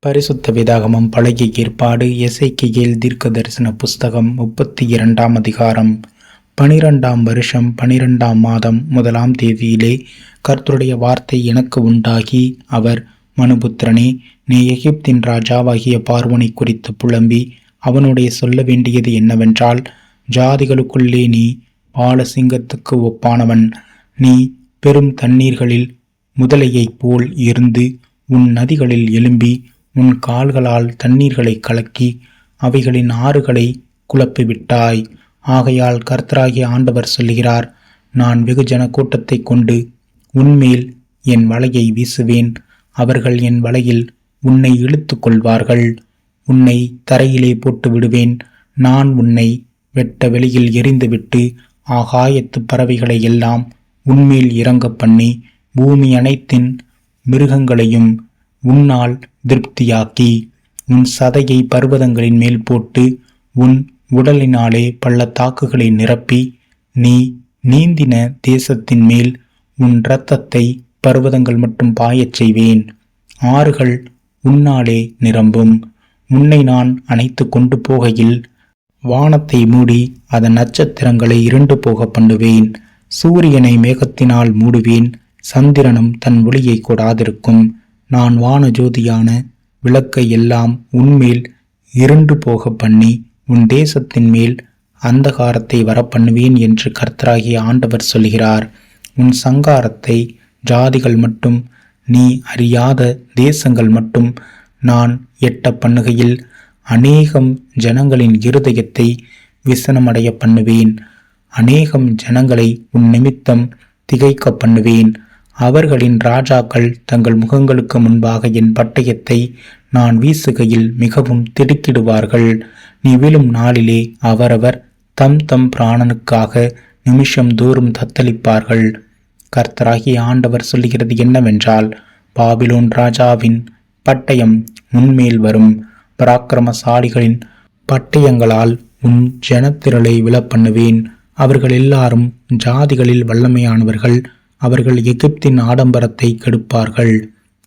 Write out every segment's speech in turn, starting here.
பரிசுத்த வேதாகமம் பழைய ஏற்பாடு எசேக்கியேல் தீர்க்கதரிசன புஸ்தகம் 32ஆம் அதிகாரம். 12ஆம் வருஷம் 12ஆம் மாதம் 1ஆம் தேதியிலே கர்த்தருடைய வார்த்தை எனக்கு உண்டாகி, அவர், மனுபுத்திரனே, நீ எகிப்தின் ராஜாவாகிய பார்வோனை குறித்து புலம்பி அவனுடைய சொல்ல வேண்டியது என்னவென்றால், ஜாதிகளுக்குள்ளே நீ பாலசிங்கத்துக்கு ஒப்பானவன். நீ பெரும் தண்ணீர்களில் முதலையைப் போல் இருந்து உன் நதிகளில் எழும்பி உன் கால்களால் தண்ணீர்களை கலக்கி அவைகளின் ஆறுகளை குழப்பிவிட்டாய். ஆகையால் கர்த்தராகிய ஆண்டவர் சொல்லுகிறார், நான் வெகுஜன கூட்டத்தை கொண்டு உன்மேல் என் வலையை வீசுவேன். அவர்கள் என் வலையில் உன்னை இழுத்து கொள்வார்கள். உன்னை தரையிலே போட்டு விடுவேன். நான் உன்னை வெட்ட வெளியில் எறிந்துவிட்டு ஆகாயத்து பறவைகளை எல்லாம் உன்மேல் இறங்க பண்ணி பூமி அனைத்தின் மிருகங்களையும் உன்னால் திருப்தியாக்கி உன் சதையை பர்வதங்களின் மேல் போட்டு உன் உடலினாலே பள்ளத்தாக்குகளை நிரப்பி நீ நீந்தின தேசத்தின் மேல் உன் இரத்தத்தை பர்வதங்கள் மட்டும் பாயச் செய்வேன். ஆறுகள் உன்னாலே நிரம்பும். உன்னை நான் அணைத்து கொண்டு போகையில் வானத்தை மூடி அதன் நட்சத்திரங்களை இருண்டு போக பண்ணுவேன். சூரியனை மேகத்தினால் மூடுவேன். சந்திரனும் தன் ஒளியை கொடாதிருக்கும். நான் வான ஜோதியான விளக்கை எல்லாம் உன்மேல் இருண்டு போக பண்ணி உன் தேசத்தின் மேல் அந்தகாரத்தை வரப்பண்ணுவேன் என்று கர்த்தராகிய ஆண்டவர் சொல்கிறார். உன் சங்காரத்தை ஜாதிகள் மட்டும், நீ அறியாத தேசங்கள் மட்டும் நான் எட்ட பண்ணுகையில் அநேகம் ஜனங்களின் இருதயத்தை விசனமடைய பண்ணுவேன். அநேகம் ஜனங்களை உன் நிமித்தம் திகைக்க பண்ணுவேன். அவர்களின் ராஜாக்கள் தங்கள் முகங்களுக்கு முன்பாக என் பட்டயத்தை நான் வீசுகையில் மிகவும் திடுக்கிடுவார்கள். நீ விழும் நாளிலே அவரவர் தம் தம் பிராணனுக்காக நிமிஷம் தோறும் தத்தளிப்பார்கள். கர்த்தராகிய ஆண்டவர் சொல்லுகிறது என்னவென்றால், பாபிலோன் ராஜாவின் பட்டயம் உன்மேல் வரும். பராக்கிரமசாலிகளின் பட்டயங்களால் உன் ஜனத்திரளை விழப்பண்ணுவேன். அவர்கள் எல்லாரும் ஜாதிகளில் வல்லமையானவர்கள். அவர்கள் எகிப்தின் ஆடம்பரத்தை கெடுப்பார்கள்.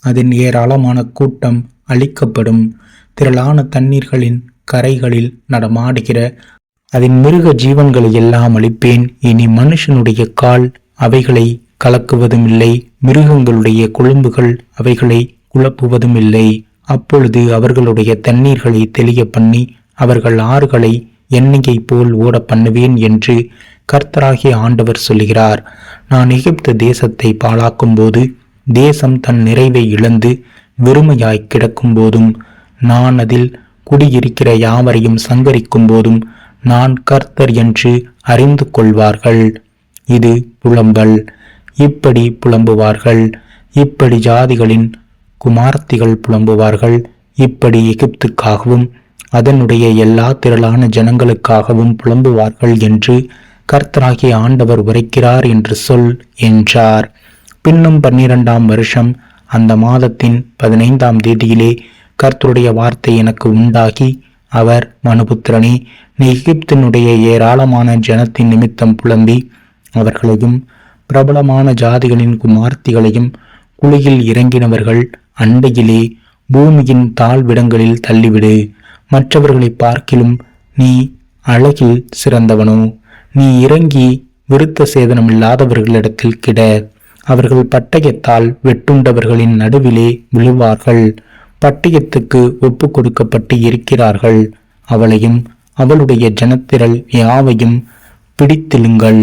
அதன் ஏராளமான கூட்டம் அழிக்கப்படும். திரளான தண்ணீர்களின் கரைகளில் நடமாடுகிற அதன் மிருக ஜீவன்களை எல்லாம் அழிப்பேன். இனி மனுஷனுடைய கால் அவைகளை கலக்குவதும் இல்லை, மிருகங்களுடைய கொழும்புகள் அவைகளை குழப்புவதும் இல்லை. அப்பொழுது அவர்களுடைய தண்ணீர்களை தெளிய பண்ணி அவர்கள் ஆறுகளை எண்ணெயை போல் ஓட பண்ணுவேன் என்று கர்த்தராகிய ஆண்டவர் சொல்கிறார். நான் எகிப்து தேசத்தை பாழாக்கும் போது, தேசம் தன் நிறைவை இழந்து வெறுமையாய் கிடக்கும் போதும், நான் அதில் குடியிருக்கிற யாவரையும் சங்கரிக்கும் போதும் நான் கர்த்தர் என்று அறிந்து கொள்வார்கள். இது புலம்பல். இப்படி புலம்புவார்கள். இப்படி ஜாதிகளின் குமாரத்திகள் புலம்புவார்கள். இப்படி எகிப்துக்காகவும் அதனுடைய எல்லா திரளான ஜனங்களுக்காகவும் புலம்புவார்கள் என்று கர்த்தராகிய ஆண்டவர் உரைக்கிறார் என்று சொல் என்றார். பின்னும் 12ஆம் வருஷம் அந்த மாதத்தின் 15ஆம் தேதியிலே கர்த்தருடைய வார்த்தை எனக்கு உண்டாகி, அவர், மனுபுத்திரனே, நீ எகிப்தினுடைய ஏராளமான ஜனத்தின் நிமித்தம் புலம்பி அவர்களையும் பிரபலமான ஜாதிகளின் குமார்த்திகளையும் குழியில் இறங்கினவர்கள் அண்டையிலே பூமியின் தாழ்விடங்களில் தள்ளிவிடு. மற்றவர்களை பார்க்கிலும் நீ அழகில் சிறந்தவனோ. நீ இறங்கி விருத்த சேதனமில்லாதவர்களிடத்தில் கிட. அவர்கள் பட்டயத்தால் வெட்டுண்டவர்களின் நடுவிலே விழுவார்கள். பட்டயத்துக்கு ஒப்பு கொடுக்கப்பட்டு இருக்கிறார்கள். அவளையும் அவளுடைய ஜனத்திரள் யாவையும் பிடித்திலுங்கள்.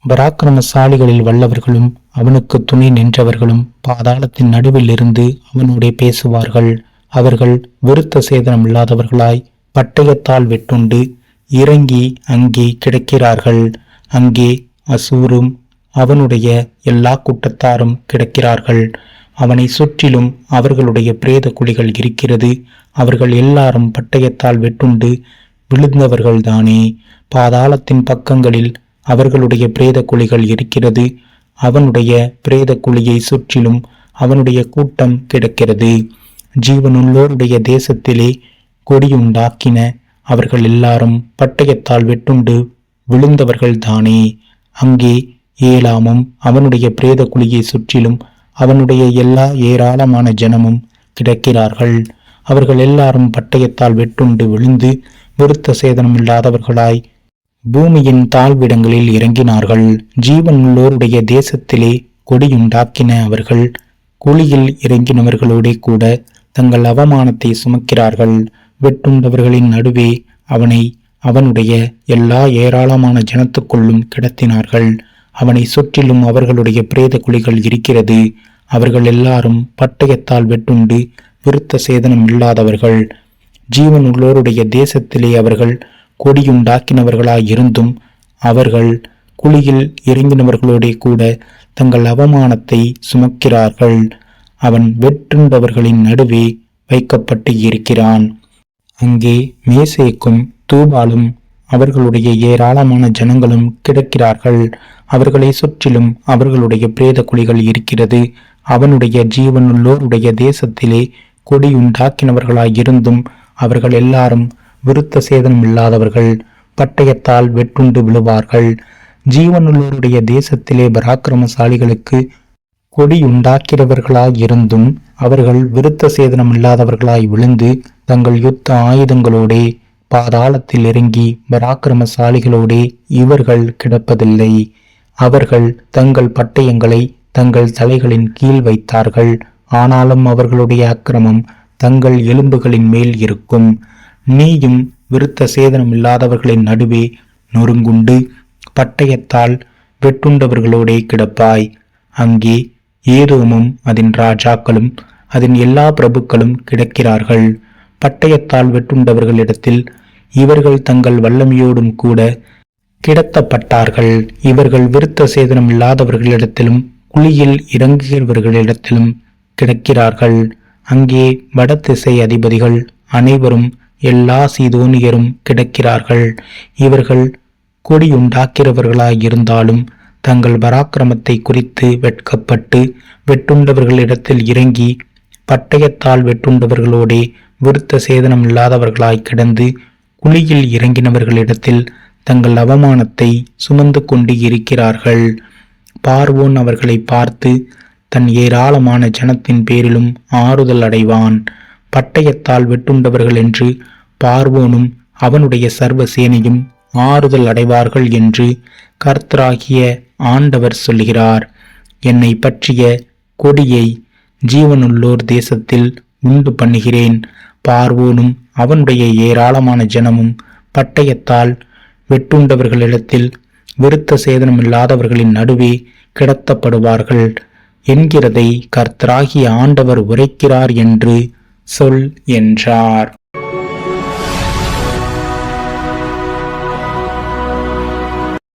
பராக்கிரமசாலிகளில் வல்லவர்களும் அவனுக்கு துணை நின்றவர்களும் பாதாளத்தின் நடுவில் இருந்து அவனுடைய பேசுவார்கள். அவர்கள் விருத்த சேதனம் இல்லாதவர்களாய் பட்டயத்தால் வெட்டுண்டு இறங்கி அங்கே கிடக்கிறார்கள். அங்கே அசூரும் அவனுடைய எல்லா கூட்டத்தாரும் கிடக்கிறார்கள். அவனை சுற்றிலும் அவர்களுடைய பிரேத குழிகள் இருக்கிறது. அவர்கள் எல்லாரும் பட்டயத்தால் வெட்டுண்டு விழுந்தவர்கள்தானே. பாதாளத்தின் பக்கங்களில் அவர்களுடைய பிரேத குழிகள் இருக்கிறது. அவனுடைய பிரேத குழியை சுற்றிலும் அவனுடைய கூட்டம் கிடக்கிறது. ஜீவனுள்ளோருடைய தேசத்திலே கொடியுண்டாக்கின அவர்கள் எல்லாரும் பட்டயத்தால் வெட்டுண்டு விழுந்தவர்கள்தானே. அங்கே ஏலாமும் அவனுடைய பிரேத குழியை சுற்றிலும் அவனுடைய எல்லா ஏராளமான ஜனமும் கிடக்கிறார்கள். அவர்கள் எல்லாரும் பட்டயத்தால் வெட்டுண்டு விழுந்து விருத்த சேதனமில்லாதவர்களாய் பூமியின் தாழ்விடங்களில் இறங்கினார்கள். ஜீவனுள்ளோருடைய தேசத்திலே கொடியுண்டாக்கின அவர்கள் குழியில் இறங்கினவர்களோடே கூட தங்கள் அவமானத்தை சுமக்கிறார்கள். வெட்டுண்டவர்களின் நடுவே அவனை அவனுடைய எல்லா ஏராளமான ஜனத்துக்குள்ளும் கிடத்தினார்கள். அவனை சுற்றிலும் அவர்களுடைய பிரேத குழிகள் இருக்கிறது. அவர்கள் எல்லாரும் பட்டயத்தால் வெட்டுண்டு விருத்த சேதனம் இல்லாதவர்கள். ஜீவனுள்ளோருடைய தேசத்திலே அவர்கள் கொடியுண்டாக்கினவர்களாயிருந்தும் அவர்கள் குழியில் இறங்கினவர்களோடே கூட தங்கள் அவமானத்தை சுமக்கிறார்கள். அவன் வெட்டுண்டவர்களின் நடுவே வைக்கப்பட்டு இருக்கிறான். அங்கே மேசேக்கும் தூபாலும் அவர்களுடைய ஏராளமான ஜனங்களும் கிடக்கிறார்கள். அவர்களை சுற்றிலும் அவர்களுடைய பிரேத குழிகள் இருக்கிறது. அவனுடைய ஜீவனுள்ளோருடைய தேசத்திலே கொடியுண்டாக்கினவர்களாயிருந்தும் அவர்கள் எல்லாரும் விருத்த சேதனம் இல்லாதவர்கள். பட்டயத்தால் வெட்டுண்டு விழுவார்கள். ஜீவனுள்ளோருடைய தேசத்திலே பராக்கிரமசாலிகளுக்கு கொடியுண்டாக்கிறவர்களாயிருந்தும் அவர்கள் விருத்த சேதனம் இல்லாதவர்களாய் விழுந்து தங்கள் யுத்த ஆயுதங்களோடே பாதாளத்தில் இறங்கி பராக்கிரமசாலிகளோடே இவர்கள் கிடப்பதில்லை. அவர்கள் தங்கள் பட்டயங்களை தங்கள் தலைகளின் கீழ் வைத்தார்கள். ஆனாலும் அவர்களுடைய அக்கிரமம் தங்கள் எலும்புகளின் மேல் இருக்கும். நீயும் விருத்த சேதனம் இல்லாதவர்களின் நடுவே நொறுங்குண்டு பட்டயத்தால் வெட்டுண்டவர்களோடே கிடப்பாய். அங்கே ஏதோமும் அதன் ராஜாக்களும் அதன் எல்லா பிரபுக்களும் கிடக்கிறார்கள். பட்டயத்தால் வெட்டுண்டவர்களிடத்தில் இவர்கள் தங்கள் வல்லமையோடும் கூட கிடத்தப்பட்டார்கள். இவர்கள் விருத்த சேதனம் இல்லாதவர்களிடத்திலும் குழியில் இறங்குகிறவர்களிடத்திலும் கிடக்கிறார்கள். அங்கே வடதிசை அதிபதிகள் அனைவரும் எல்லா சீதோனியரும் கிடக்கிறார்கள். இவர்கள் கொடியுண்டாக்கிறவர்களாயிருந்தாலும் தங்கள் பராக்கிரமத்தை குறித்து வெட்கப்பட்டு வெட்டுண்டவர்களிடத்தில் இறங்கி பட்டயத்தால் வெட்டுண்டவர்களோடே விருத்த சேதனம் இல்லாதவர்களாய் கிடந்து குழியில் இறங்கினவர்களிடத்தில் தங்கள் அவமானத்தை சுமந்து கொண்டு இருக்கிறார்கள். பார்வோன் அவர்களை பார்த்து தன் ஏராளமான ஜனத்தின் பேரிலும் ஆறுதல் அடைவான். பட்டயத்தால் வெட்டுண்டவர்கள் என்று பார்வோனும் அவனுடைய சர்வ சேனையும் ஆறுதல் அடைவார்கள் என்று கர்த்தராகிய ஆண்டவர் சொல்கிறார். என்னை பற்றிய கொடியை ஜீவனுள்ளோர் தேசத்தில் உண்டு பண்ணுகிறேன். பார்வோனும் அவனுடைய ஏராளமான ஜனமும் பட்டயத்தால் வெட்டுண்டவர்களிடத்தில் விருத்த சேதனம் இல்லாதவர்களின் நடுவே கிடத்தப்படுவார்கள் என்கிறதை கர்த்தராகிய ஆண்டவர் உரைக்கிறார் என்று சொல் என்றார்.